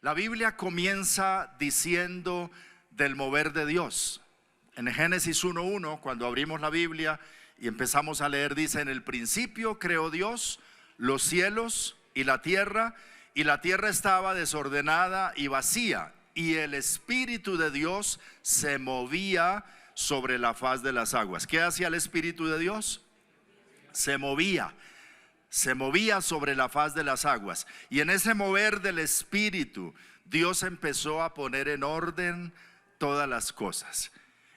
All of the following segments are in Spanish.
La Biblia comienza diciendo del mover de Dios. En Génesis 1:1, cuando abrimos la Biblia y empezamos a leer, dice: en el principio creó Dios los cielos y la tierra estaba desordenada y vacía, y el Espíritu de Dios se movía sobre la faz de las aguas. ¿Qué hacía el Espíritu de Dios? Se movía sobre la faz de las aguas. Y en ese mover del Espíritu, Dios empezó a poner en orden todas las cosas.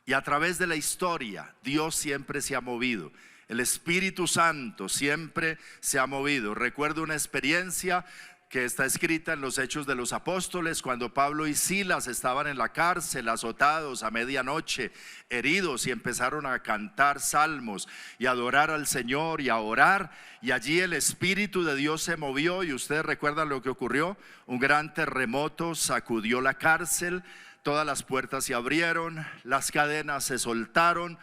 Y a través de la historia, Dios siempre se ha movido. El Espíritu Santo siempre se ha movido. Recuerdo una experiencia que está escrita en los Hechos de los Apóstoles, cuando Pablo y Silas estaban en la cárcel, azotados a medianoche, heridos, y empezaron a cantar salmos y a adorar al Señor y a orar, y allí el Espíritu de Dios se movió. Y ustedes recuerdan lo que ocurrió: un gran terremoto sacudió la cárcel, todas las puertas se abrieron, las cadenas se soltaron,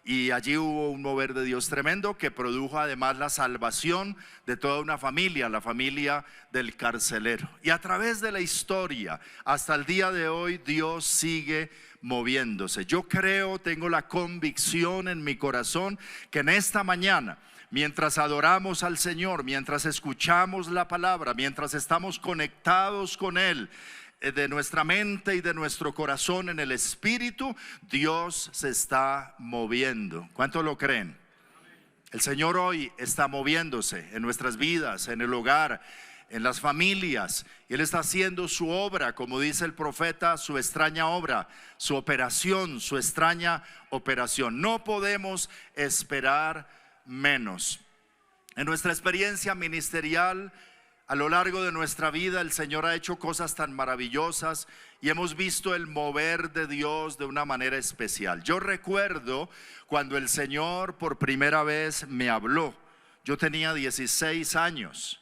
y allí hubo un mover de Dios tremendo que produjo además la salvación de toda una familia, la familia del carcelero. Y a través de la historia, hasta el día de hoy, Dios sigue moviéndose. Yo creo, tengo la convicción en mi corazón que en esta mañana, mientras adoramos al Señor, mientras escuchamos la palabra, mientras estamos conectados con Él, de nuestra mente y de nuestro corazón en el Espíritu, Dios se está moviendo. ¿Cuántos lo creen? El Señor hoy está moviéndose en nuestras vidas, en el hogar, en las familias. Y Él está haciendo su obra, como dice el profeta, su extraña obra, su operación, su extraña operación. No podemos esperar menos. En nuestra experiencia ministerial, a lo largo de nuestra vida, el Señor ha hecho cosas tan maravillosas y hemos visto el mover de Dios de una manera especial. Yo recuerdo cuando el Señor por primera vez me habló. Yo tenía 16 años.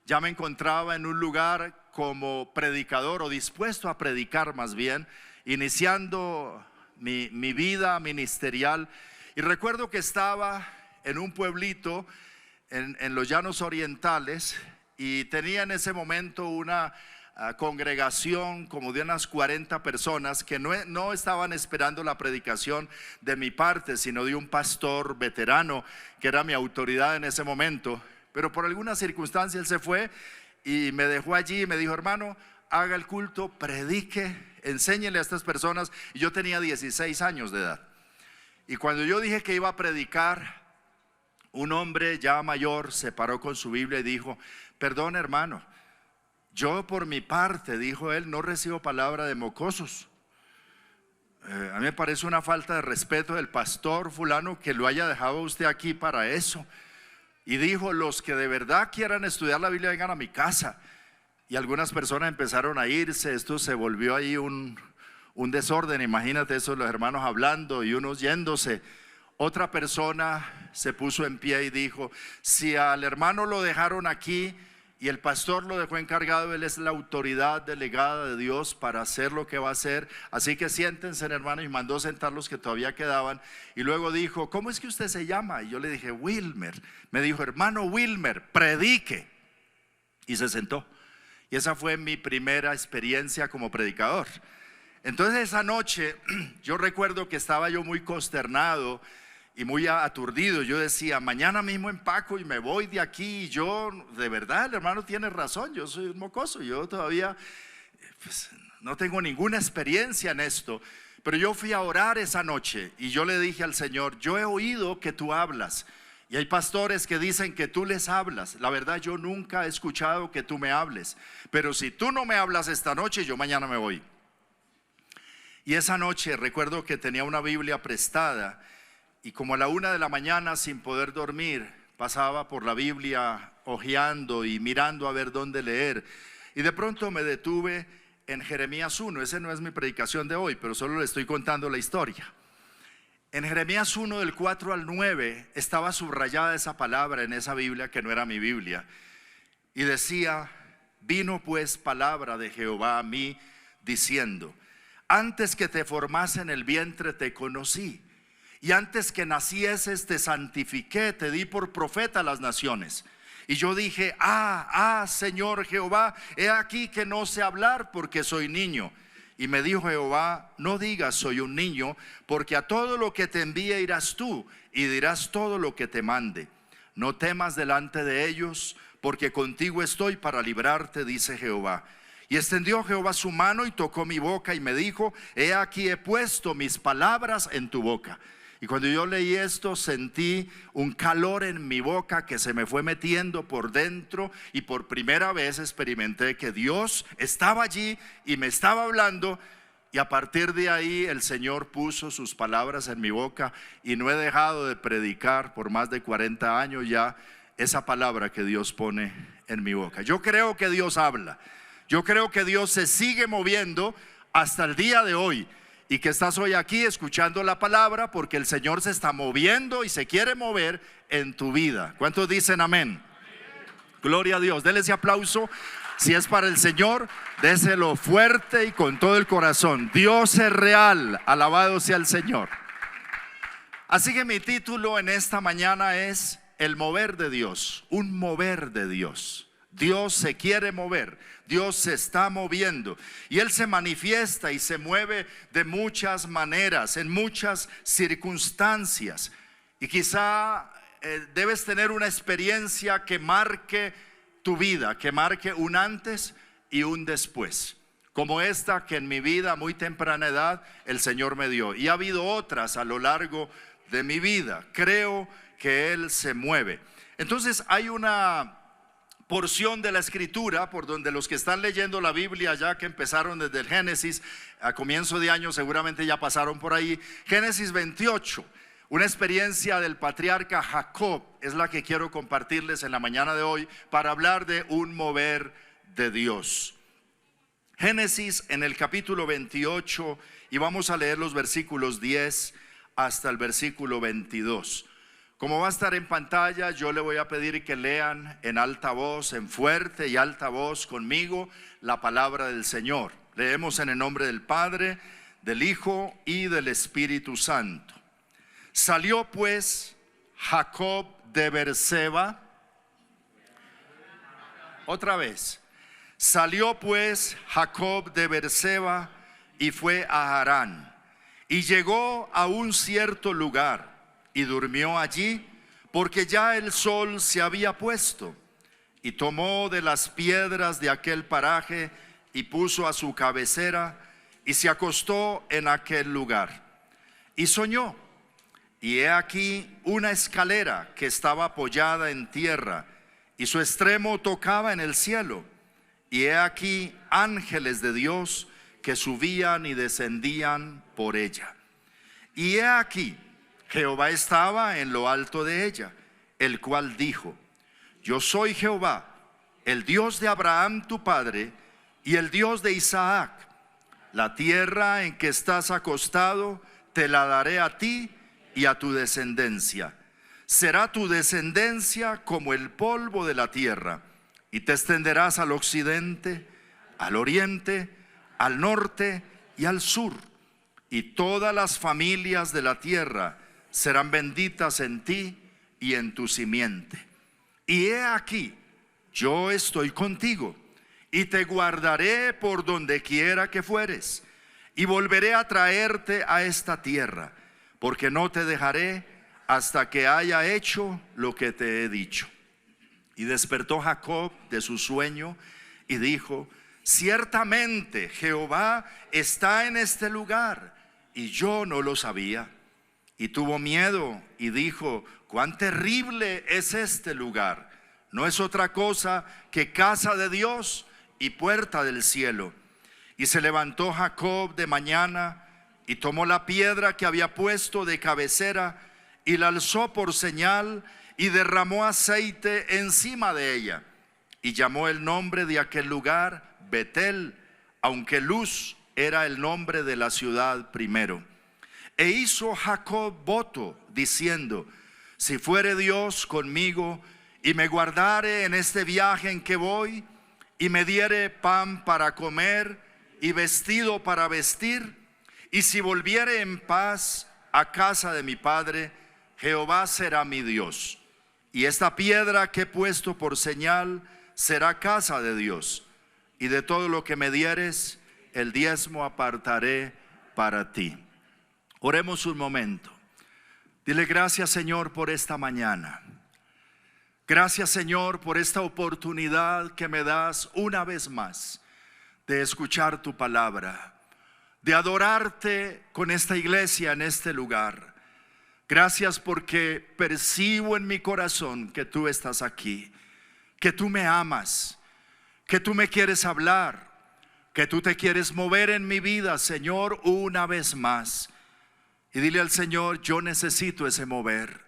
Ya me encontraba en un lugar como predicador, o dispuesto a predicar más bien, iniciando mi vida ministerial. Y recuerdo que estaba en un pueblito en los Llanos Orientales, y tenía en ese momento una congregación como de unas 40 personas que no estaban esperando la predicación de mi parte, sino de un pastor veterano que era mi autoridad en ese momento. Pero por alguna circunstancia él se fue y me dejó allí y me dijo: hermano, haga el culto, predique, enséñele a estas personas. Y yo tenía 16 años de edad. Y cuando yo dije que iba a predicar, un hombre ya mayor se paró con su Biblia y dijo: perdón, hermano, yo por mi parte, dijo él, no recibo palabra de mocosos. A mí me parece una falta de respeto del pastor fulano que lo haya dejado usted aquí para eso. Y dijo: los que de verdad quieran estudiar la Biblia, vengan a mi casa. Y algunas personas empezaron a irse. Esto se volvió ahí un desorden. Imagínate eso, los hermanos hablando y unos yéndose. Otra persona se puso en pie y dijo: si al hermano lo dejaron aquí y el pastor lo dejó encargado, él es la autoridad delegada de Dios para hacer lo que va a hacer, así que siéntense, hermano. Y mandó sentar los que todavía quedaban. Y luego dijo: ¿cómo es que usted se llama? Y yo le dije: Wilmer. Me dijo: hermano Wilmer, predique. Y se sentó. Y esa fue mi primera experiencia como predicador. Entonces esa noche yo recuerdo que estaba yo muy consternado y muy aturdido. Yo decía: mañana mismo empaco y me voy de aquí. Y yo, de verdad, el hermano tiene razón, yo soy un mocoso, yo todavía pues, no tengo ninguna experiencia en esto. Pero yo fui a orar esa noche y yo le dije al Señor: yo he oído que tú hablas, y hay pastores que dicen que tú les hablas. La verdad, yo nunca he escuchado que tú me hables, pero si tú no me hablas esta noche, yo mañana me voy. Y esa noche recuerdo que tenía una Biblia prestada, y como a la 1 de la mañana, sin poder dormir, pasaba por la Biblia hojeando y mirando a ver dónde leer. Y de pronto me detuve en Jeremías 1. Esa no es mi predicación de hoy, pero solo le estoy contando la historia. En Jeremías 1, del 4 al 9, estaba subrayada esa palabra en esa Biblia que no era mi Biblia. Y decía: vino pues palabra de Jehová a mí diciendo: antes que te formase en el vientre te conocí, y antes que nacieses te santifiqué, te di por profeta a las naciones. Y yo dije, Señor Jehová, he aquí que no sé hablar porque soy niño. Y me dijo Jehová, no digas soy un niño, porque a todo lo que te envíe irás tú y dirás todo lo que te mande. No temas delante de ellos, porque contigo estoy para librarte, dice Jehová. Y extendió Jehová su mano y tocó mi boca y me dijo, he aquí he puesto mis palabras en tu boca. Y cuando yo leí esto sentí un calor en mi boca que se me fue metiendo por dentro, y por primera vez experimenté que Dios estaba allí y me estaba hablando. Y a partir de ahí el Señor puso sus palabras en mi boca y no he dejado de predicar por más de 40 años ya esa palabra que Dios pone en mi boca. Yo creo que Dios habla, yo creo que Dios se sigue moviendo hasta el día de hoy, y que estás hoy aquí escuchando la palabra porque el Señor se está moviendo y se quiere mover en tu vida. ¿Cuántos dicen amén? Gloria a Dios. Denle ese aplauso. Si es para el Señor, déselo fuerte y con todo el corazón. Dios es real, alabado sea el Señor. Así que mi título en esta mañana es el mover de Dios, un mover de Dios. Dios se quiere mover, Dios se está moviendo y Él se manifiesta y se mueve de muchas maneras, en muchas circunstancias. Y quizá debes tener una experiencia que marque tu vida, que marque un antes y un después, como esta que en mi vida a muy temprana edad el Señor me dio. Y ha habido otras a lo largo de mi vida. Creo que Él se mueve. Entonces hay una porción de la escritura por donde los que están leyendo la Biblia, ya que empezaron desde el Génesis a comienzo de año, seguramente ya pasaron por ahí. Génesis 28, una experiencia del patriarca Jacob, es la que quiero compartirles en la mañana de hoy para hablar de un mover de Dios. Génesis en el capítulo 28, y vamos a leer los versículos 10 hasta el versículo 22. Como va a estar en pantalla, yo le voy a pedir que lean en alta voz, en fuerte y alta voz conmigo, la palabra del Señor. Leemos en el nombre del Padre, del Hijo y del Espíritu Santo. Salió pues Jacob de Beerseba. Otra vez. Salió pues Jacob de Beerseba y fue a Harán. Y llegó a un cierto lugar y durmió allí, porque ya el sol se había puesto. Y tomó de las piedras de aquel paraje y puso a su cabecera y se acostó en aquel lugar. Y soñó, y he aquí una escalera que estaba apoyada en tierra, y su extremo tocaba en el cielo. Y he aquí ángeles de Dios que subían y descendían por ella. Y he aquí Jehová estaba en lo alto de ella, el cual dijo: yo soy Jehová, el Dios de Abraham tu padre y el Dios de Isaac. La tierra en que estás acostado te la daré a ti y a tu descendencia. Será tu descendencia como el polvo de la tierra, y te extenderás al occidente, al oriente, al norte y al sur. Y todas las familias de la tierra serán benditas en ti y en tu simiente. Y he aquí, yo estoy contigo y te guardaré por donde quiera que fueres, y volveré a traerte a esta tierra, porque no te dejaré hasta que haya hecho lo que te he dicho. Y despertó Jacob de su sueño y dijo: ciertamente Jehová está en este lugar, y yo no lo sabía. Y tuvo miedo y dijo: cuán terrible es este lugar. No es otra cosa que casa de Dios y puerta del cielo. Y se levantó Jacob de mañana y tomó la piedra que había puesto de cabecera y la alzó por señal y derramó aceite encima de ella. Y llamó el nombre de aquel lugar Betel, aunque Luz era el nombre de la ciudad primero. E hizo Jacob voto diciendo: si fuere Dios conmigo y me guardare en este viaje en que voy, y me diere pan para comer y vestido para vestir, y si volviere en paz a casa de mi padre, Jehová será mi Dios. y esta piedra que he puesto por señal será casa de Dios, y de todo lo que me dieres, el diezmo apartaré para ti. Oremos un momento. Dile gracias, Señor, por esta mañana. Gracias, Señor, por esta oportunidad que me das una vez más de escuchar tu palabra, de adorarte con esta iglesia en este lugar. Gracias porque percibo en mi corazón que tú estás aquí, que tú me amas, que tú me quieres hablar, que tú te quieres mover en mi vida, Señor, una vez más. Y dile al Señor, yo necesito ese mover.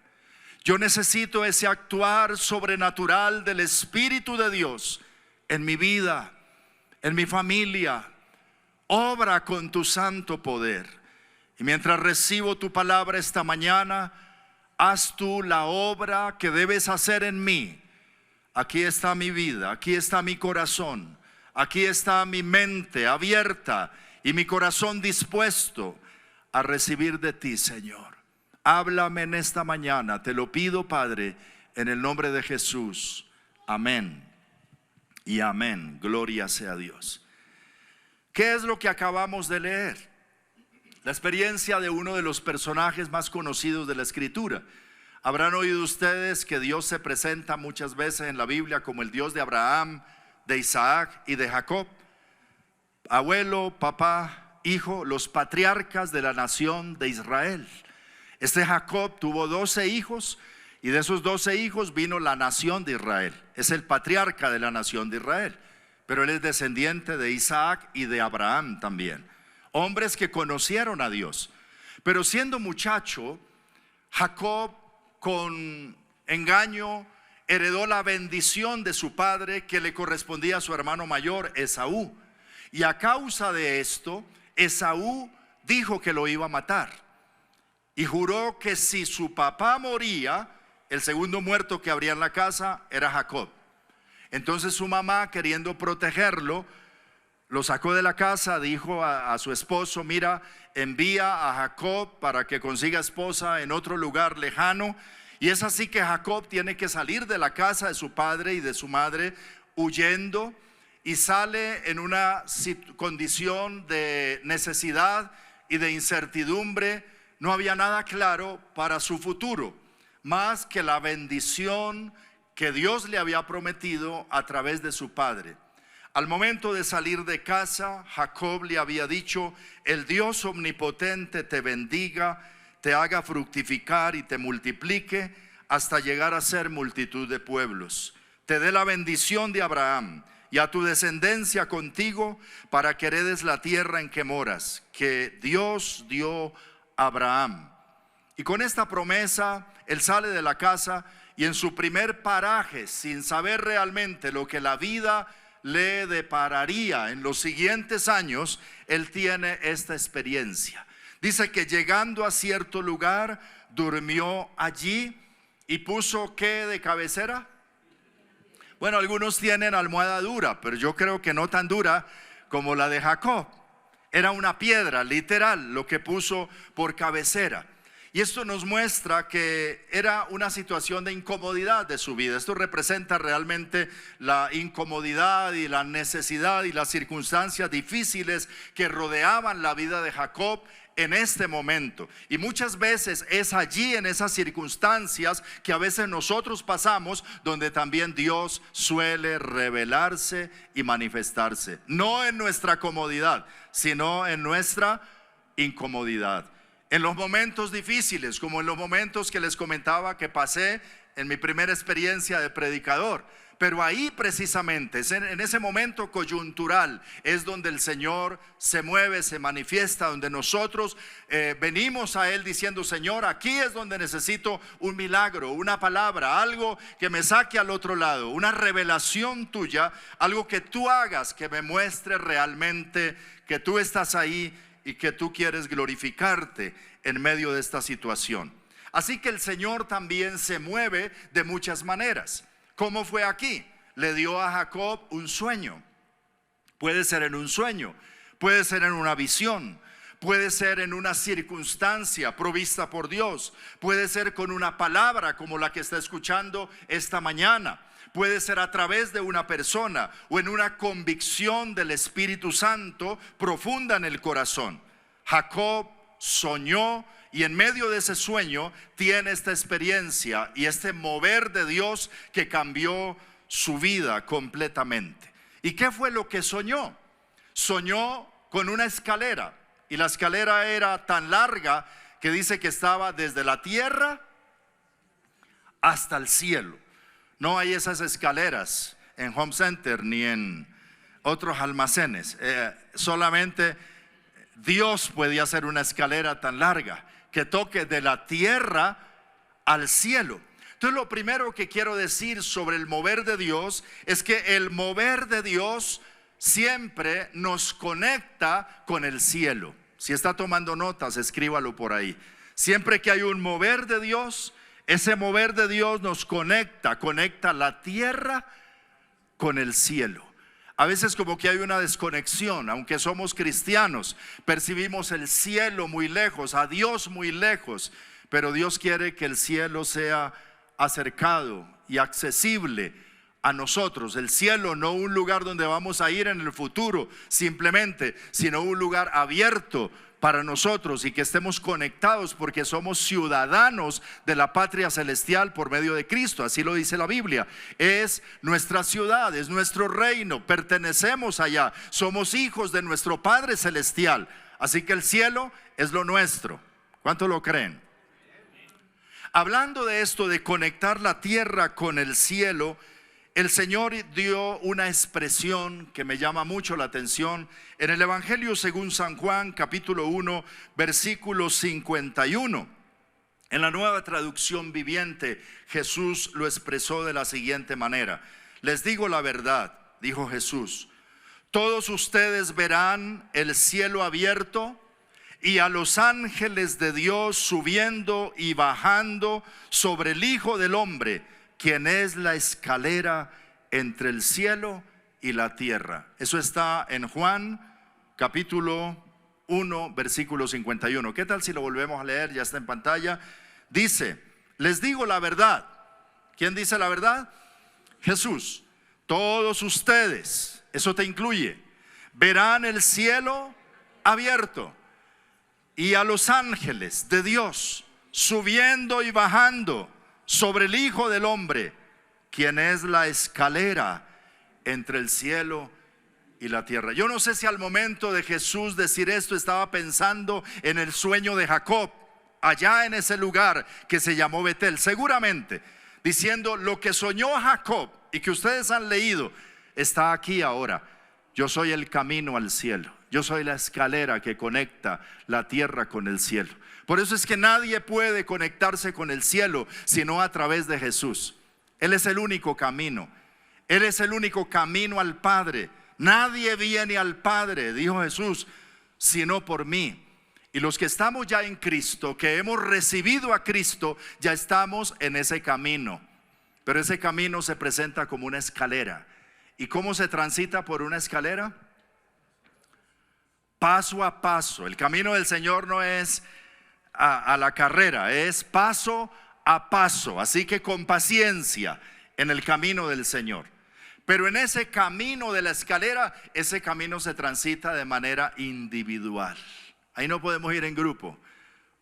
Yo necesito ese actuar sobrenatural del Espíritu de Dios en mi vida, en mi familia. Obra con tu santo poder. Y mientras recibo tu palabra esta mañana, haz tú la obra que debes hacer en mí. Aquí está mi vida, aquí está mi corazón, aquí está mi mente abierta y mi corazón dispuesto a recibir de ti, Señor. Háblame en esta mañana, te lo pido, Padre, en el nombre de Jesús. Amén y amén. Gloria sea a Dios. ¿Qué es lo que acabamos de leer? La experiencia de uno de los personajes más conocidos de la Escritura. Habrán oído ustedes que Dios se presenta muchas veces en la Biblia como el Dios de Abraham, de Isaac y de Jacob. Abuelo, papá, hijo, los patriarcas de la nación de Israel. Este Jacob tuvo 12 hijos y de esos 12 hijos vino la nación de Israel. Es el patriarca de la nación de Israel, pero él es descendiente de Isaac y de Abraham también. Hombres que conocieron a Dios. Pero siendo muchacho, Jacob con engaño heredó la bendición de su padre que le correspondía a su hermano mayor, Esaú. Y a causa de esto, Esaú dijo que lo iba a matar. Y juró que si su papá moría, el segundo muerto que habría en la casa era Jacob. Entonces su mamá, queriendo protegerlo, lo sacó de la casa, dijo a su esposo, mira, envía a Jacob para que consiga esposa en otro lugar lejano. Y es así que Jacob tiene que salir de la casa de su padre y de su madre huyendo, y sale en una condición de necesidad y de incertidumbre. No había nada claro para su futuro, más que la bendición que Dios le había prometido a través de su padre. Al momento de salir de casa, Jacob le había dicho, el Dios omnipotente te bendiga, te haga fructificar y te multiplique hasta llegar a ser multitud de pueblos. Te dé la bendición de Abraham y a tu descendencia contigo para que heredes la tierra en que moras, que Dios dio a Abraham. Y con esta promesa, él sale de la casa y en su primer paraje, sin saber realmente lo que la vida le depararía en los siguientes años, él tiene esta experiencia. Dice que llegando a cierto lugar, durmió allí y puso ¿qué de cabecera? Bueno, algunos tienen almohada dura, pero yo creo que no tan dura como la de Jacob. Era una piedra, literal, lo que puso por cabecera. Y esto nos muestra que era una situación de incomodidad de su vida. Esto representa realmente la incomodidad y la necesidad y las circunstancias difíciles que rodeaban la vida de Jacob en este momento. Y muchas veces es allí, en esas circunstancias que a veces nosotros pasamos, donde también Dios suele revelarse y manifestarse. No en nuestra comodidad, sino en nuestra incomodidad. En los momentos difíciles, como en los momentos que les comentaba que pasé en mi primera experiencia de predicador. Pero ahí precisamente, en ese momento coyuntural, es donde el Señor se mueve, se manifiesta, donde nosotros venimos a Él diciendo, Señor, aquí es donde necesito un milagro, una palabra, algo que me saque al otro lado, una revelación tuya, algo que tú hagas, que me muestre realmente que tú estás ahí y que tú quieres glorificarte en medio de esta situación. Así que el Señor también se mueve de muchas maneras. ¿Cómo fue aquí? Le dio a Jacob un sueño. Puede ser en un sueño, puede ser en una visión, puede ser en una circunstancia provista por Dios, puede ser con una palabra como la que está escuchando esta mañana, puede ser a través de una persona o en una convicción del Espíritu Santo profunda en el corazón. Jacob soñó y en medio de ese sueño tiene esta experiencia y este mover de Dios que cambió su vida completamente. ¿Y qué fue lo que soñó? Soñó con una escalera, y la escalera era tan larga que dice que estaba desde la tierra hasta el cielo. No hay esas escaleras en Home Center ni en otros almacenes. Solamente Dios podía hacer una escalera tan larga que toque de la tierra al cielo. Entonces, lo primero que quiero decir sobre el mover de Dios es que el mover de Dios siempre nos conecta con el cielo. Si está tomando notas, escríbalo por ahí. Siempre que hay un mover de Dios, ese mover de Dios nos conecta la tierra con el cielo. A veces como que hay una desconexión, aunque somos cristianos, percibimos el cielo muy lejos, a Dios muy lejos, pero Dios quiere que el cielo sea acercado y accesible a nosotros. El cielo no un lugar donde vamos a ir en el futuro simplemente, sino un lugar abierto para nosotros y que estemos conectados porque somos ciudadanos de la patria celestial por medio de Cristo. Así lo dice la Biblia. Es nuestra ciudad, es nuestro reino, pertenecemos allá, somos hijos de nuestro Padre celestial. Así que el cielo es lo nuestro. ¿Cuánto lo creen? Hablando de esto de conectar la tierra con el cielo, el Señor dio una expresión que me llama mucho la atención en el Evangelio según San Juan, capítulo 1, versículo 51. En la Nueva Traducción Viviente, Jesús lo expresó de la siguiente manera: les digo la verdad, dijo Jesús, todos ustedes verán el cielo abierto y a los ángeles de Dios subiendo y bajando sobre el Hijo del Hombre, quien es la escalera entre el cielo y la tierra. Eso está en Juan capítulo 1 versículo 51. ¿Qué tal si lo volvemos a leer? Ya está en pantalla. Dice: les digo la verdad. ¿Quién dice la verdad? Jesús. Todos ustedes, eso te incluye, verán el cielo abierto y a los ángeles de Dios subiendo y bajando sobre el Hijo del Hombre, quien es la escalera entre el cielo y la tierra. Yo no sé si al momento de Jesús decir esto estaba pensando en el sueño de Jacob, allá en ese lugar que se llamó Betel, seguramente diciendo: lo que soñó Jacob y que ustedes han leído está aquí ahora. Yo soy el camino al cielo, yo soy la escalera que conecta la tierra con el cielo. Por eso es que nadie puede conectarse con el cielo sino a través de Jesús. Él es el único camino. Él es el único camino al Padre. Nadie viene al Padre, dijo Jesús, sino por mí. Y los que estamos ya en Cristo, que hemos recibido a Cristo, ya estamos en ese camino. Pero ese camino se presenta como una escalera. ¿Y cómo se transita por una escalera? Paso a paso. El camino del Señor no es a la carrera, es paso a paso. Así que con paciencia en el camino del Señor. Pero en ese camino de la escalera, ese camino se transita de manera individual. Ahí no podemos ir en grupo,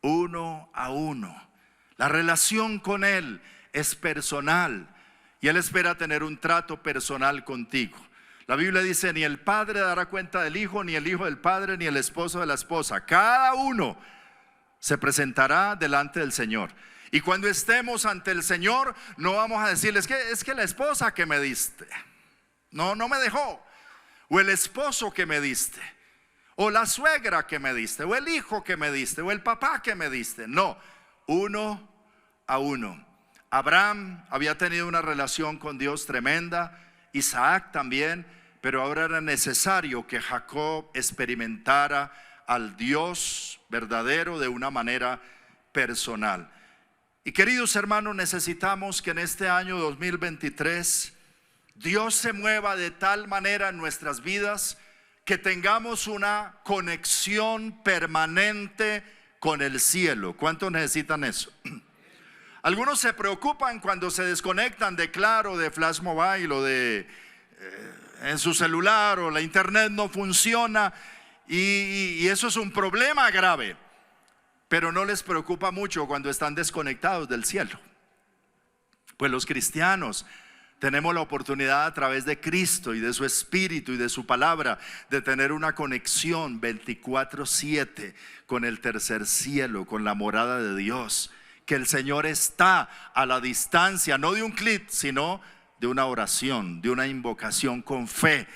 uno a uno. La relación con Él es personal y Él espera tener un trato personal contigo. La Biblia dice: ni el padre dará cuenta del hijo, ni el hijo del padre, ni el esposo de la esposa. Cada uno se presentará delante del Señor. Y cuando estemos ante el Señor, no vamos a decirle: es que la esposa que me diste no me dejó, o el esposo que me diste, o la suegra que me diste, o el hijo que me diste, o el papá que me diste. No, uno a uno. Abraham había tenido una relación con Dios tremenda, Isaac también, pero ahora era necesario que Jacob experimentara al Dios verdadero de una manera personal. Y queridos hermanos, necesitamos que en este año 2023 Dios se mueva de tal manera en nuestras vidas que tengamos una conexión permanente con el cielo. ¿Cuántos necesitan eso? Algunos se preocupan cuando se desconectan de Claro, de Flash Mobile o de en su celular, o la internet no funciona, y eso es un problema grave. Pero no les preocupa mucho cuando están desconectados del cielo. Pues los cristianos tenemos la oportunidad, a través de Cristo y de su Espíritu y de su palabra, de tener una conexión 24/7 con el tercer cielo, con la morada de Dios. Que el Señor está a la distancia, no de un clic, sino de una oración, de una invocación con fe,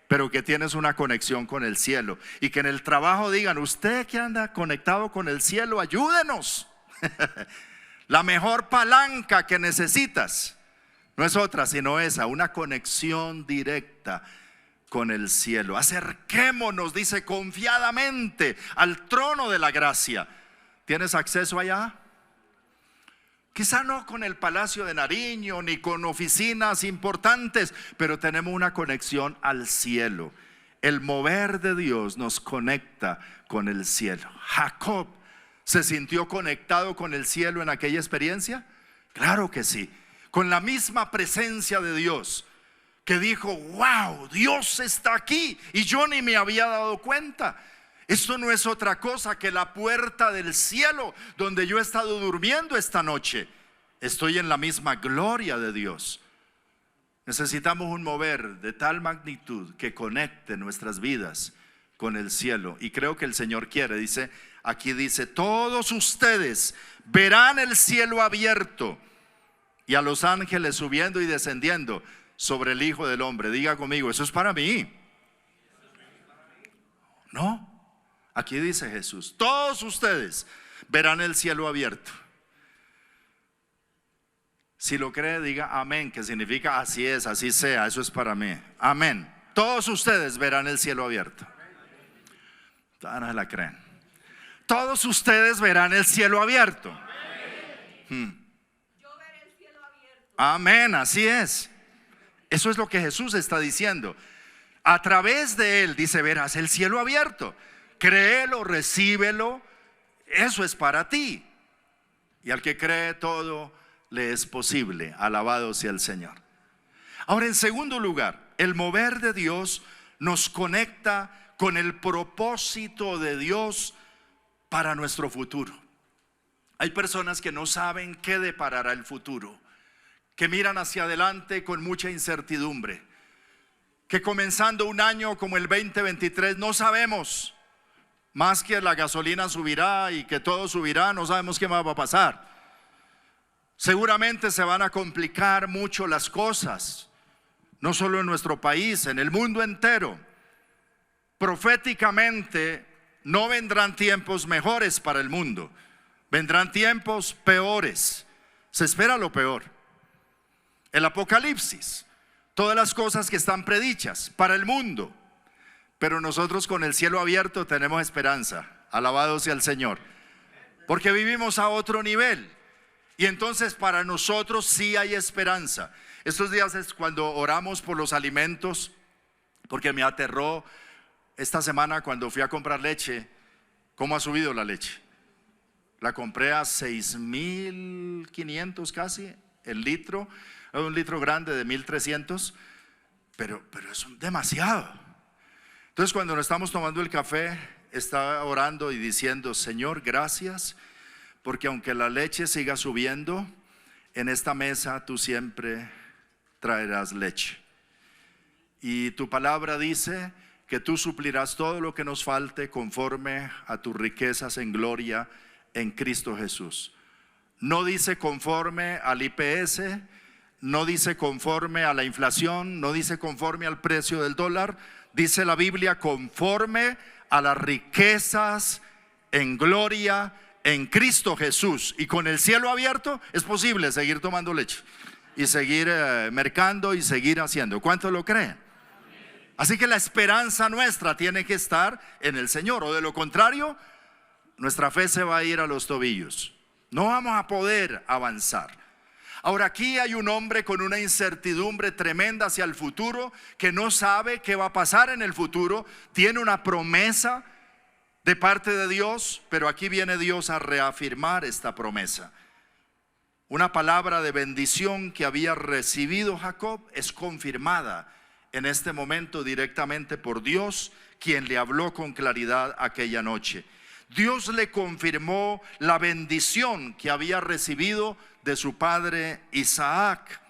pero que tienes una conexión con el cielo. Y que en el trabajo digan: usted que anda conectado con el cielo, ayúdenos. La mejor palanca que necesitas no es otra sino esa, una conexión directa con el cielo. Acerquémonos, dice, confiadamente al trono de la gracia. ¿Tienes acceso allá? Quizá no con el Palacio de Nariño ni con oficinas importantes, pero tenemos una conexión al cielo. El mover de Dios nos conecta con el cielo. Jacob se sintió conectado con el cielo en aquella experiencia. Claro que sí, con la misma presencia de Dios, que dijo: wow, Dios está aquí y yo ni me había dado cuenta. Esto no es otra cosa que la puerta del cielo donde yo he estado durmiendo esta noche. Estoy en la misma gloria de Dios. Necesitamos un mover de tal magnitud que conecte nuestras vidas con el cielo. Y creo que el Señor quiere, aquí dice: todos ustedes verán el cielo abierto y a los ángeles subiendo y descendiendo sobre el Hijo del Hombre. Diga conmigo: eso es para mí. No. Aquí dice Jesús: todos ustedes verán el cielo abierto. Si lo cree, diga amén, que significa así es, así sea, eso es para mí. Amén. Todos ustedes verán el cielo abierto. Todas no se la creen. Todos ustedes verán el cielo abierto. Yo veré el cielo abierto. Amén, así es. Eso es lo que Jesús está diciendo. A través de él, dice, verás el cielo abierto. Créelo, recíbelo, eso es para ti. Y al que cree, todo le es posible. Alabado sea el Señor. Ahora, en segundo lugar, el mover de Dios nos conecta con el propósito de Dios para nuestro futuro. Hay personas que no saben qué deparará el futuro, que miran hacia adelante con mucha incertidumbre, que comenzando un año como el 2023 no sabemos. Más que la gasolina subirá y que todo subirá, no sabemos qué más va a pasar. Seguramente se van a complicar mucho las cosas, no solo en nuestro país, en el mundo entero. Proféticamente no vendrán tiempos mejores para el mundo, vendrán tiempos peores. Se espera lo peor. El Apocalipsis, todas las cosas que están predichas para el mundo. Pero nosotros con el cielo abierto tenemos esperanza. Alabado sea el Señor. Porque vivimos a otro nivel. Y entonces para nosotros sí hay esperanza. Estos días es cuando oramos por los alimentos, porque me aterró esta semana cuando fui a comprar leche. ¿Cómo ha subido la leche? La compré a 6.500 casi el litro. Un litro grande de 1.300. Pero es demasiado. Entonces cuando nos estamos tomando el café, estaba orando y diciendo: Señor, gracias, porque aunque la leche siga subiendo, en esta mesa tú siempre traerás leche. Y tu palabra dice que tú suplirás todo lo que nos falte conforme a tus riquezas en gloria en Cristo Jesús. No dice conforme al IPS, no dice conforme a la inflación, no dice conforme al precio del dólar. Dice la Biblia: conforme a las riquezas en gloria en Cristo Jesús. Y con el cielo abierto es posible seguir tomando leche y seguir mercando y seguir haciendo. ¿Cuántos lo creen? Así que la esperanza nuestra tiene que estar en el Señor, o de lo contrario nuestra fe se va a ir a los tobillos. No vamos a poder avanzar. Ahora aquí hay un hombre con una incertidumbre tremenda hacia el futuro, que no sabe qué va a pasar en el futuro. Tiene una promesa de parte de Dios, pero aquí viene Dios a reafirmar esta promesa. Una palabra de bendición que había recibido Jacob es confirmada en este momento directamente por Dios, quien le habló con claridad aquella noche. Dios le confirmó la bendición que había recibido de su padre Isaac.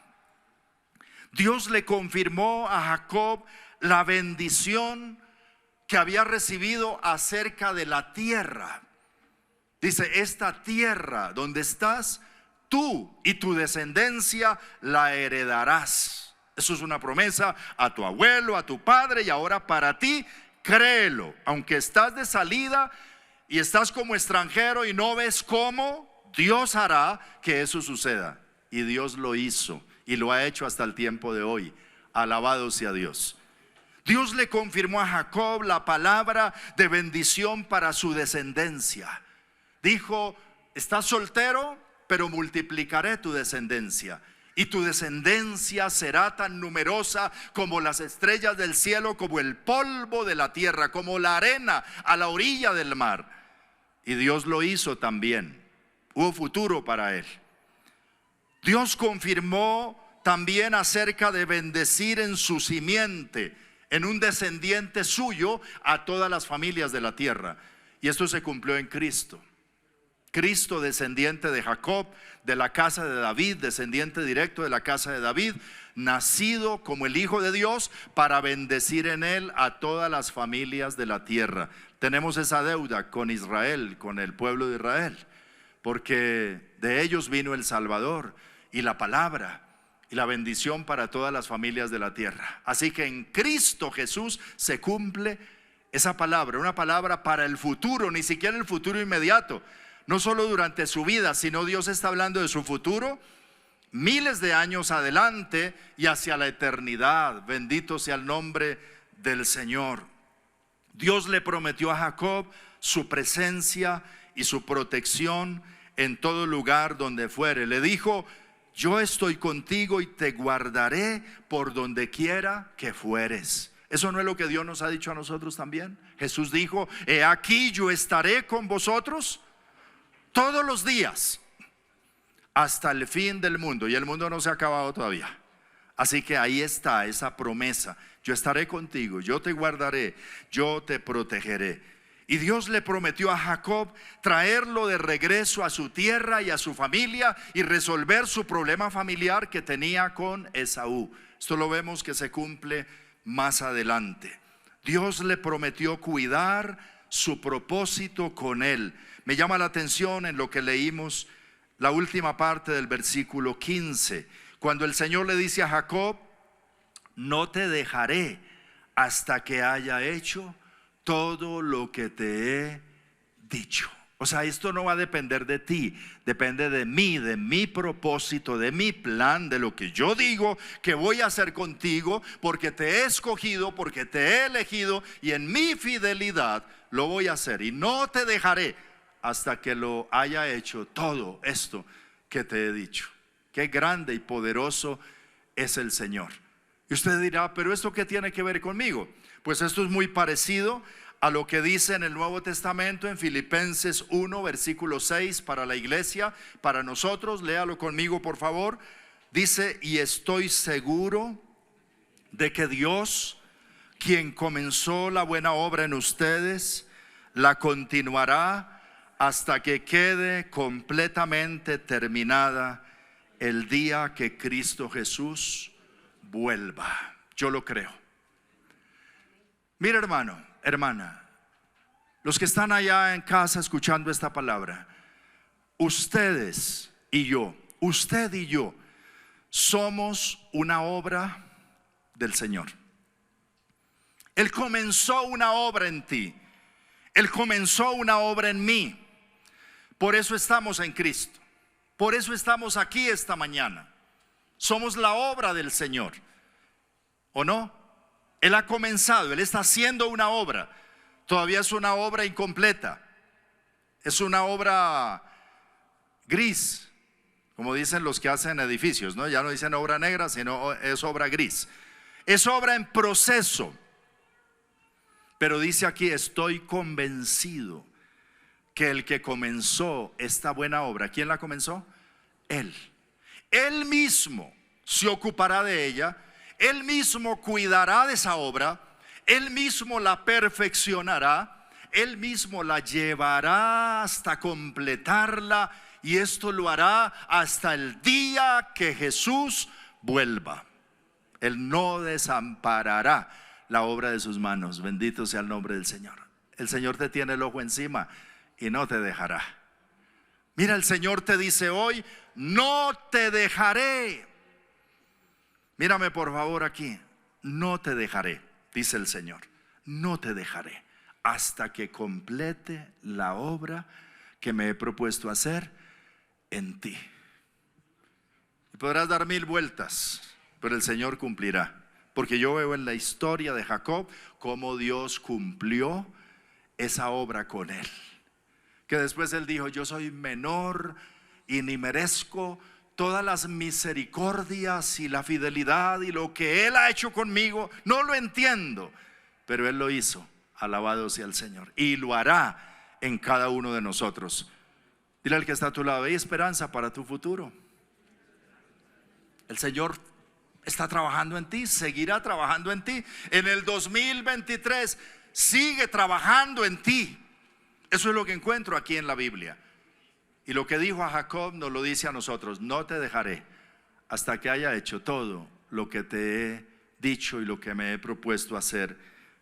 Dios le confirmó a Jacob la bendición que había recibido acerca de la tierra. Dice: esta tierra donde estás, tú y tu descendencia la heredarás. Eso es una promesa a tu abuelo, a tu padre, y ahora para ti. Créelo, aunque estás de salida y estás como extranjero y no ves cómo, Dios hará que eso suceda. Y Dios lo hizo y lo ha hecho hasta el tiempo de hoy. Alabado sea Dios. Dios le confirmó a Jacob la palabra de bendición para su descendencia. Dijo: estás soltero, pero multiplicaré tu descendencia, y tu descendencia será tan numerosa como las estrellas del cielo, como el polvo de la tierra, como la arena a la orilla del mar. Y Dios lo hizo también. Hubo futuro para él. Dios confirmó también acerca de bendecir en su simiente, en un descendiente suyo, a todas las familias de la tierra. Y esto se cumplió en Cristo. Cristo, descendiente de Jacob, de la casa de David, descendiente directo de la casa de David, nacido como el Hijo de Dios para bendecir en él a todas las familias de la tierra. Tenemos esa deuda con Israel, con el pueblo de Israel, porque de ellos vino el Salvador y la palabra y la bendición para todas las familias de la tierra. Así que en Cristo Jesús se cumple esa palabra, una palabra para el futuro, ni siquiera el futuro inmediato. No solo durante su vida, sino Dios está hablando de su futuro miles de años adelante y hacia la eternidad. Bendito sea el nombre del Señor. Dios le prometió a Jacob su presencia y su protección en todo lugar donde fuere. Le dijo: yo estoy contigo y te guardaré por donde quiera que fueres. ¿Eso no es lo que Dios nos ha dicho a nosotros también? Jesús dijo: he aquí yo estaré con vosotros todos los días hasta el fin del mundo. Y el mundo no se ha acabado todavía. Así que ahí está esa promesa: yo estaré contigo, yo te guardaré, yo te protegeré. Y Dios le prometió a Jacob traerlo de regreso a su tierra y a su familia, y resolver su problema familiar que tenía con Esaú. Esto lo vemos que se cumple más adelante. Dios le prometió cuidar su propósito con él. Me llama la atención en lo que leímos, la última parte del versículo 15, cuando el Señor le dice a Jacob: no te dejaré hasta que haya hecho todo lo que te he dicho. O sea, esto no va a depender de ti, depende de mí, de mi propósito, de mi plan, de lo que yo digo que voy a hacer contigo, porque te he escogido, porque te he elegido, y en mi fidelidad lo voy a hacer. Y no te dejaré hasta que lo haya hecho todo esto que te he dicho. Qué grande y poderoso es el Señor. Y usted dirá: pero ¿esto qué tiene que ver conmigo? Pues esto es muy parecido a lo que dice en el Nuevo Testamento en Filipenses 1 versículo 6 para la iglesia, para nosotros. Léalo conmigo, por favor. Dice: y estoy seguro de que Dios, quien comenzó la buena obra en ustedes, la continuará hasta que quede completamente terminada el día que Cristo Jesús vuelva. Yo lo creo. Mira, hermano, hermana, los que están allá en casa escuchando esta palabra, ustedes y yo, usted y yo, somos una obra del Señor. Él comenzó una obra en ti. Él comenzó una obra en mí. Por eso estamos en Cristo. Por eso estamos aquí esta mañana. Somos la obra del Señor, ¿o no? Él ha comenzado, Él está haciendo una obra. Todavía es una obra incompleta. Es una obra gris, como dicen los que hacen edificios, ¿no? Ya no dicen obra negra, sino es obra gris. Es obra en proceso. Pero dice aquí, estoy convencido que el que comenzó esta buena obra, ¿quién la comenzó? Él. Él mismo se ocupará de ella, Él mismo cuidará de esa obra, Él mismo la perfeccionará, Él mismo la llevará hasta completarla, y esto lo hará hasta el día que Jesús vuelva. Él no desamparará la obra de sus manos. Bendito sea el nombre del Señor. El Señor te tiene el ojo encima y no te dejará. Mira, el Señor te dice hoy, no te dejaré. Mírame por favor aquí. No te dejaré, dice el Señor. No te dejaré hasta que complete la obra que me he propuesto hacer en ti. Y podrás dar 1000 vueltas, pero el Señor cumplirá. Porque yo veo en la historia de Jacob cómo Dios cumplió esa obra con él. Que después él dijo, yo soy menor y ni merezco todas las misericordias y la fidelidad y lo que él ha hecho conmigo. No lo entiendo, pero él lo hizo. Alabado sea el Señor. Y lo hará en cada uno de nosotros. Dile al que está a tu lado, hay esperanza para tu futuro. El Señor está trabajando en ti, seguirá trabajando en ti. En el 2023 sigue trabajando en ti. Eso es lo que encuentro aquí en la Biblia. Y lo que dijo a Jacob nos lo dice a nosotros: no te dejaré hasta que haya hecho todo lo que te he dicho y lo que me he propuesto hacer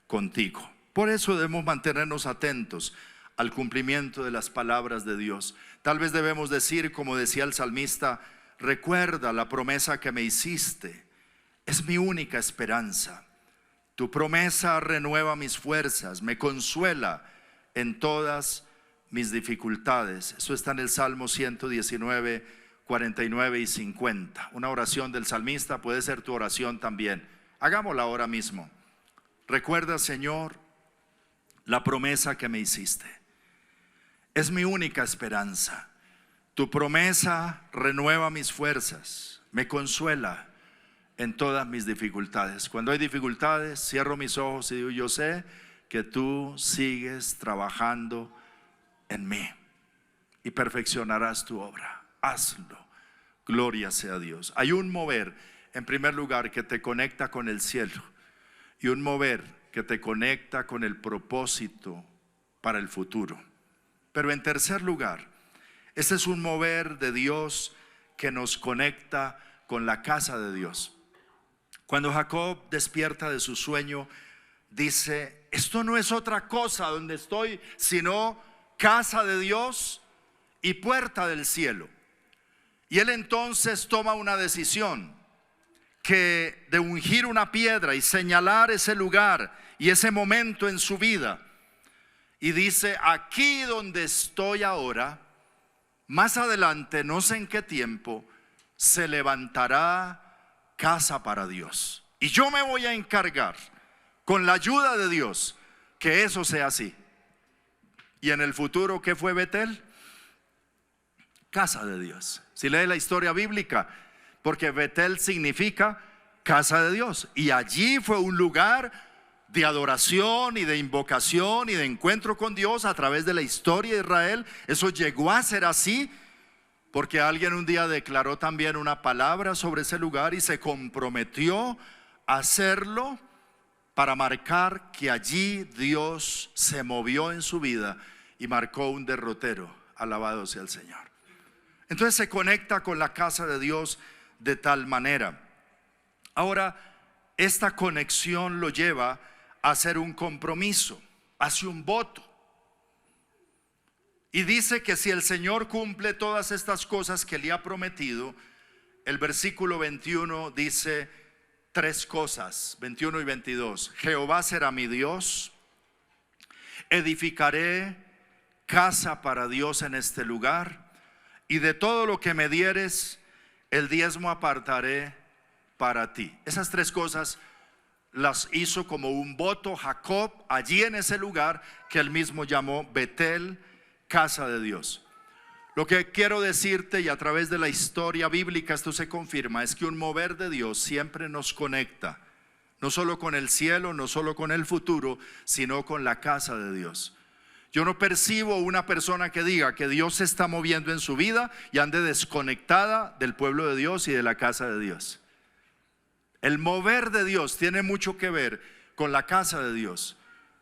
contigo. Por eso debemos mantenernos atentos al cumplimiento de las palabras de Dios. Tal vez debemos decir, como decía el salmista, recuerda la promesa que me hiciste. Es mi única esperanza. Tu promesa renueva mis fuerzas, me consuela en todas mis dificultades. Eso está en el Salmo 119, 49 y 50. Una oración del salmista puede ser tu oración también. Hagámosla ahora mismo. Recuerda, Señor, la promesa que me hiciste. Es mi única esperanza. Tu promesa renueva mis fuerzas, me consuela en todas mis dificultades. Cuando hay dificultades, cierro mis ojos y digo, yo sé que tú sigues trabajando en mí y perfeccionarás tu obra. Hazlo. Gloria sea a Dios. Hay un mover, en primer lugar, que te conecta con el cielo, y un mover que te conecta con el propósito para el futuro. Pero en tercer lugar, este es un mover de Dios que nos conecta con la casa de Dios. Cuando Jacob despierta de su sueño, dice, esto no es otra cosa donde estoy, sino casa de Dios y puerta del cielo. Y él entonces toma una decisión, que de ungir una piedra y señalar ese lugar y ese momento en su vida. Y dice, aquí donde estoy ahora, más adelante, no sé en qué tiempo, se levantará casa para Dios. Y yo me voy a encargar, con la ayuda de Dios, que eso sea así. Y en el futuro, ¿qué fue Betel? Casa de Dios. Si lee la historia bíblica, porque Betel significa casa de Dios. Y allí fue un lugar de adoración y de invocación y de encuentro con Dios a través de la historia de Israel. Eso llegó a ser así porque alguien un día declaró también una palabra sobre ese lugar y se comprometió a hacerlo para marcar que allí Dios se movió en su vida y marcó un derrotero. Alabado sea el Señor. Entonces se conecta con la casa de Dios de tal manera. Ahora, esta conexión lo lleva a hacer un compromiso, hace un voto. Y dice que si el Señor cumple todas estas cosas que le ha prometido, el versículo 21 dice 3 cosas, 21 y 22. Jehová será mi Dios, edificaré casa para Dios en este lugar, y de todo lo que me dieres, el diezmo apartaré para ti. Esas 3 cosas las hizo como un voto Jacob allí en ese lugar que él mismo llamó Betel, casa de Dios. Lo que quiero decirte, y a través de la historia bíblica esto se confirma, es que un mover de Dios siempre nos conecta, no solo con el cielo, no solo con el futuro, sino con la casa de Dios. Yo no percibo una persona que diga que Dios se está moviendo en su vida y ande desconectada del pueblo de Dios y de la casa de Dios. El mover de Dios tiene mucho que ver con la casa de Dios,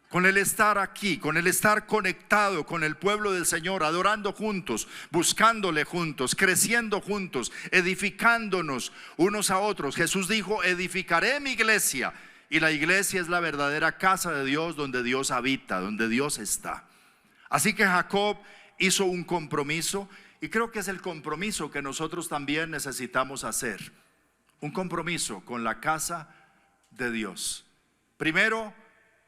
con el estar aquí, con el estar conectado con el pueblo del Señor, adorando juntos, buscándole juntos, creciendo juntos, edificándonos unos a otros. Jesús dijo: edificaré mi iglesia, y la iglesia es la verdadera casa de Dios, donde Dios habita, donde Dios está. Así que Jacob hizo un compromiso, y creo que es el compromiso que nosotros también necesitamos hacer. Un compromiso con la casa de Dios. Primero,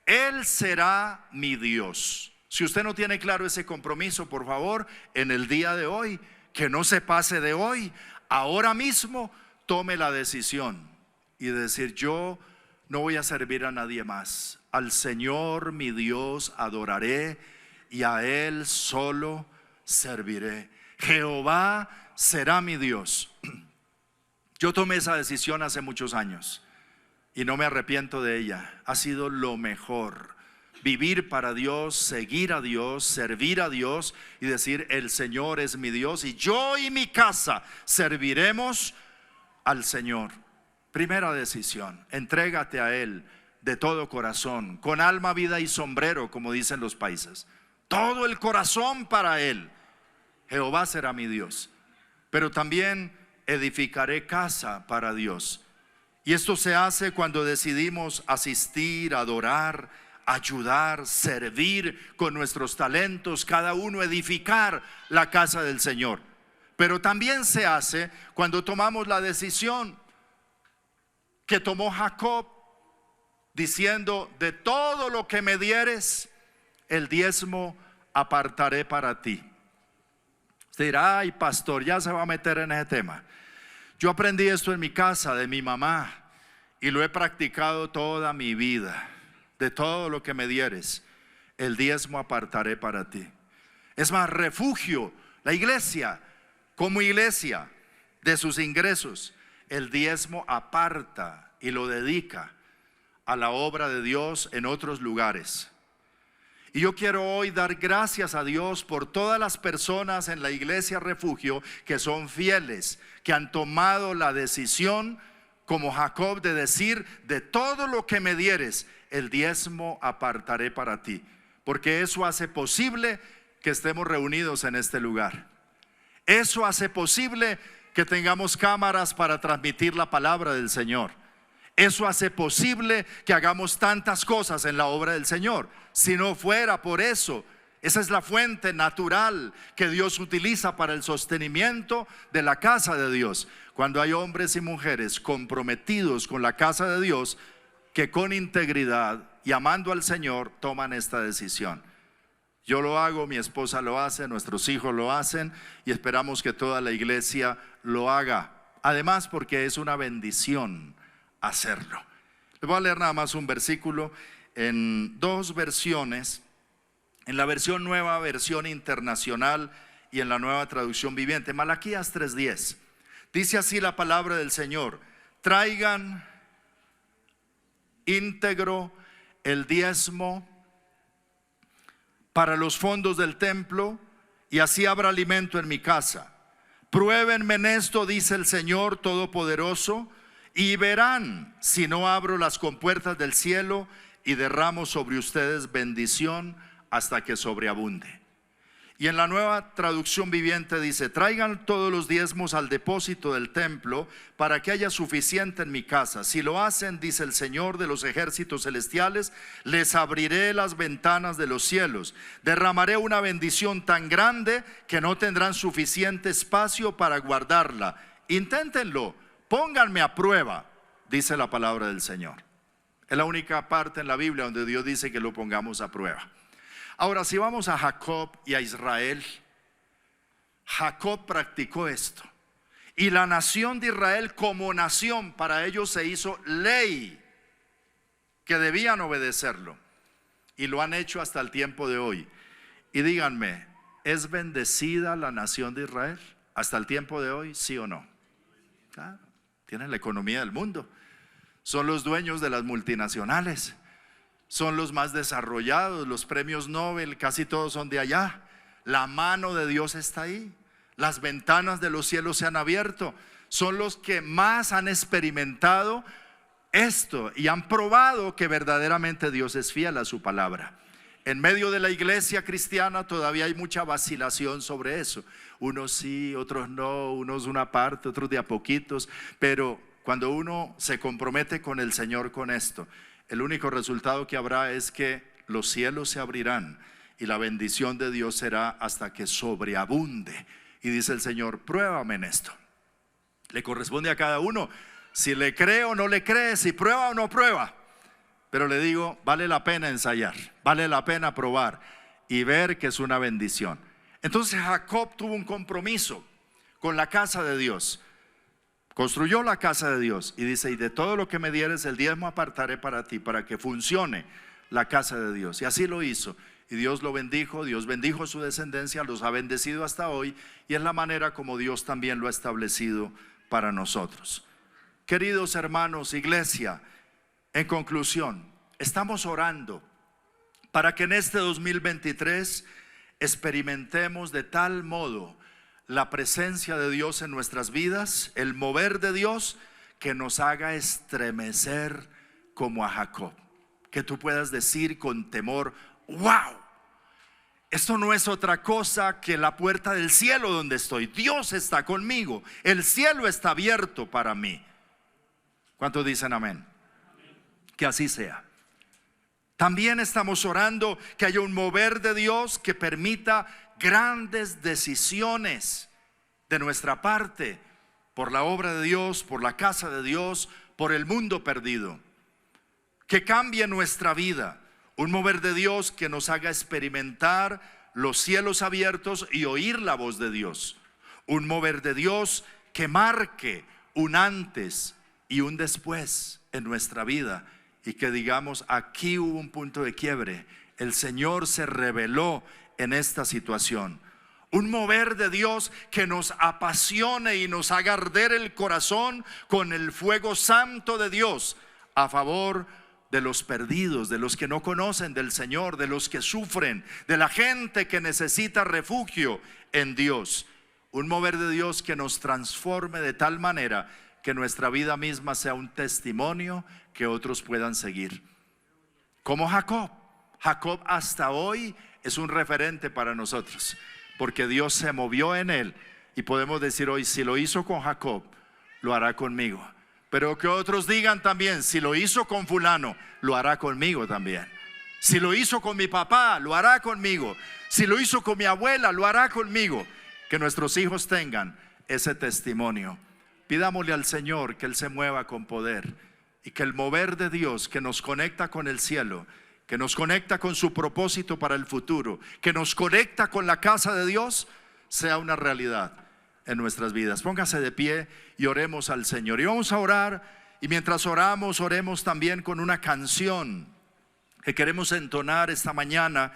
Él será mi Dios. Si usted no tiene claro ese compromiso, por favor, en el día de hoy, que no se pase de hoy, ahora mismo tome la decisión y decir: yo no voy a servir a nadie más. Al Señor mi Dios adoraré, y a Él solo serviré. Jehová será mi Dios. Yo tomé esa decisión hace muchos años y no me arrepiento de ella. Ha sido lo mejor. Vivir para Dios, seguir a Dios, servir a Dios y decir: el Señor es mi Dios y yo y mi casa serviremos al Señor. Primera decisión: entrégate a Él de todo corazón, con alma, vida y sombrero, como dicen los países. Todo el corazón para Él. Jehová será mi Dios. Pero también edificaré casa para Dios. Y esto se hace cuando decidimos asistir, adorar, ayudar, servir con nuestros talentos, cada uno edificar la casa del Señor. Pero también se hace cuando tomamos la decisión que tomó Jacob, diciendo: de todo lo que me dieres, el diezmo apartaré para ti. Usted dirá: ay, pastor, ya se va a meter en ese tema. Yo aprendí esto en mi casa de mi mamá y lo he practicado toda mi vida. De todo lo que me dieres, el diezmo apartaré para ti. Es más, refugio, la iglesia, como iglesia, de sus ingresos, el diezmo aparta y lo dedica a la obra de Dios en otros lugares. Y yo quiero hoy dar gracias a Dios por todas las personas en la iglesia Refugio que son fieles, que han tomado la decisión como Jacob de decir: de todo lo que me dieres, el diezmo apartaré para ti. Porque eso hace posible que estemos reunidos en este lugar. Eso hace posible que tengamos cámaras para transmitir la palabra del Señor. Eso hace posible que hagamos tantas cosas en la obra del Señor. Si no fuera por eso, esa es la fuente natural que Dios utiliza para el sostenimiento de la casa de Dios. Cuando hay hombres y mujeres comprometidos con la casa de Dios, que con integridad y amando al Señor toman esta decisión. Yo lo hago, mi esposa lo hace, nuestros hijos lo hacen y esperamos que toda la iglesia lo haga. Además, porque es una bendición hacerlo. Les voy a leer nada más un versículo en dos versiones, en la versión nueva, versión internacional, y en la nueva traducción viviente. Malaquías 3:10. Dice así la palabra del Señor: traigan íntegro el diezmo para los fondos del templo, y así habrá alimento en mi casa. Pruébenme en esto, dice el Señor Todopoderoso, y verán si no abro las compuertas del cielo y derramo sobre ustedes bendición hasta que sobreabunde. Y en la nueva traducción viviente dice: traigan todos los diezmos al depósito del templo para que haya suficiente en mi casa. Si lo hacen, dice el Señor de los ejércitos celestiales, les abriré las ventanas de los cielos. Derramaré una bendición tan grande que no tendrán suficiente espacio para guardarla. Inténtenlo, pónganme a prueba, dice la palabra del Señor. Es la única parte en la Biblia donde Dios dice que lo pongamos a prueba. Ahora, si vamos a Jacob y a Israel, Jacob practicó esto. Y la nación de Israel como nación, para ellos se hizo ley que debían obedecerlo. Y lo han hecho hasta el tiempo de hoy. Y díganme, ¿Es bendecida la nación de Israel hasta el tiempo de hoy? ¿Sí o no? Claro, tienen la economía del mundo, son los dueños de las multinacionales, son los más desarrollados, los premios Nobel casi todos son de allá. La mano de Dios está ahí, las ventanas de los cielos se han abierto, son los que más han experimentado esto y han probado que verdaderamente Dios es fiel a su palabra. En medio de la iglesia cristiana todavía hay mucha vacilación sobre eso. Unos sí, otros no, unos una parte, otros de a poquitos. Pero cuando uno se compromete con el Señor con esto, el único resultado que habrá es que los cielos se abrirán y la bendición de Dios será hasta que sobreabunde. Y dice el Señor, pruébame en esto. Le corresponde a cada uno si le cree o no le cree, si prueba o no prueba. Pero le digo, vale la pena ensayar, vale la pena probar y ver que es una bendición. Entonces Jacob tuvo un compromiso con la casa de Dios. Construyó la casa de Dios y dice, y de todo lo que me dieres el diezmo apartaré para ti, para que funcione la casa de Dios. Y así lo hizo. Y Dios lo bendijo, Dios bendijo su descendencia, los ha bendecido hasta hoy. Y es la manera como Dios también lo ha establecido para nosotros. Queridos hermanos, iglesia, en conclusión, estamos orando para que en este 2023 experimentemos de tal modo la presencia de Dios en nuestras vidas, el mover de Dios, que nos haga estremecer como a Jacob. Que tú puedas decir con temor, wow, esto no es otra cosa que la puerta del cielo donde estoy. Dios está conmigo, el cielo está abierto para mí. ¿Cuántos dicen amén? Que así sea. También estamos orando que haya un mover de Dios que permita grandes decisiones de nuestra parte por la obra de Dios, por la casa de Dios, por el mundo perdido. Que cambie nuestra vida. Un mover de Dios que nos haga experimentar los cielos abiertos y oír la voz de Dios. Un mover de Dios que marque un antes y un después en nuestra vida y que digamos, aquí hubo un punto de quiebre, el Señor se reveló en esta situación. Un mover de Dios que nos apasione y nos haga arder el corazón con el fuego santo de Dios a favor de los perdidos, de los que no conocen del Señor, de los que sufren, de la gente que necesita refugio en Dios. Un mover de Dios que nos transforme de tal manera que nuestra vida misma sea un testimonio que otros puedan seguir. Como Jacob. Jacob hasta hoy es un referente para nosotros, porque Dios se movió en él. Y podemos decir hoy, si lo hizo con Jacob, lo hará conmigo. Pero que otros digan también, si lo hizo con fulano, lo hará conmigo también. Si lo hizo con mi papá, lo hará conmigo. Si lo hizo con mi abuela, lo hará conmigo. Que nuestros hijos tengan ese testimonio. Pidámosle al Señor que Él se mueva con poder y que el mover de Dios que nos conecta con el cielo, que nos conecta con su propósito para el futuro, que nos conecta con la casa de Dios, sea una realidad en nuestras vidas. Póngase de pie y oremos al Señor. Y vamos a orar, y mientras oramos, oremos también con una canción que queremos entonar esta mañana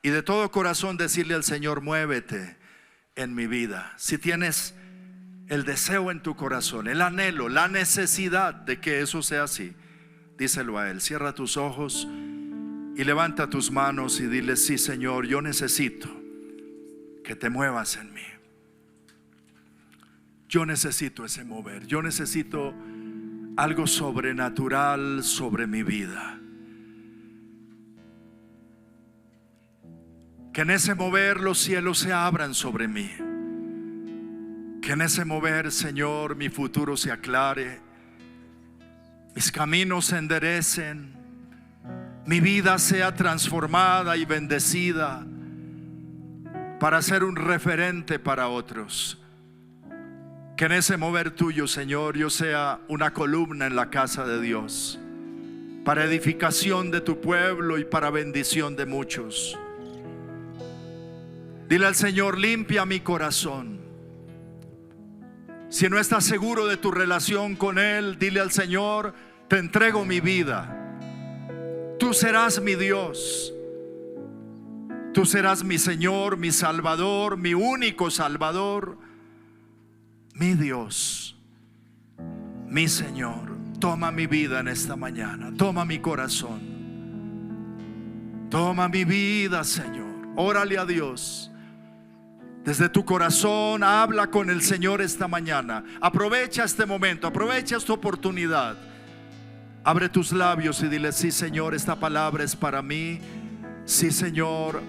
y de todo corazón decirle al Señor, muévete en mi vida. Si tienes el deseo en tu corazón, el anhelo, la necesidad de que eso sea así, díselo a Él. Cierra tus ojos y levanta tus manos y dile, sí Señor, yo necesito que te muevas en mí. Yo necesito ese mover, yo necesito algo sobrenatural sobre mi vida. Que en ese mover los cielos se abran sobre mí. Que en ese mover, Señor, mi futuro se aclare, mis caminos se enderecen, mi vida sea transformada y bendecida para ser un referente para otros. Que en ese mover tuyo, Señor, yo sea una columna en la casa de Dios, para edificación de tu pueblo y para bendición de muchos. Dile al Señor, limpia mi corazón. Si no estás seguro de tu relación con Él, dile al Señor, te entrego mi vida. Tú serás mi Dios. Tú serás mi Señor, mi Salvador, mi único Salvador, mi Dios, mi Señor. Toma mi vida en esta mañana, toma mi corazón, toma mi vida, Señor. Órale a Dios. Desde tu corazón habla con el Señor esta mañana. Aprovecha este momento, aprovecha esta oportunidad. Abre tus labios y dile: sí, Señor, esta palabra es para mí. Sí, Señor,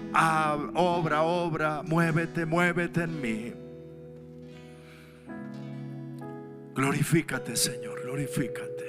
obra, muévete en mí. Glorifícate, Señor, glorifícate.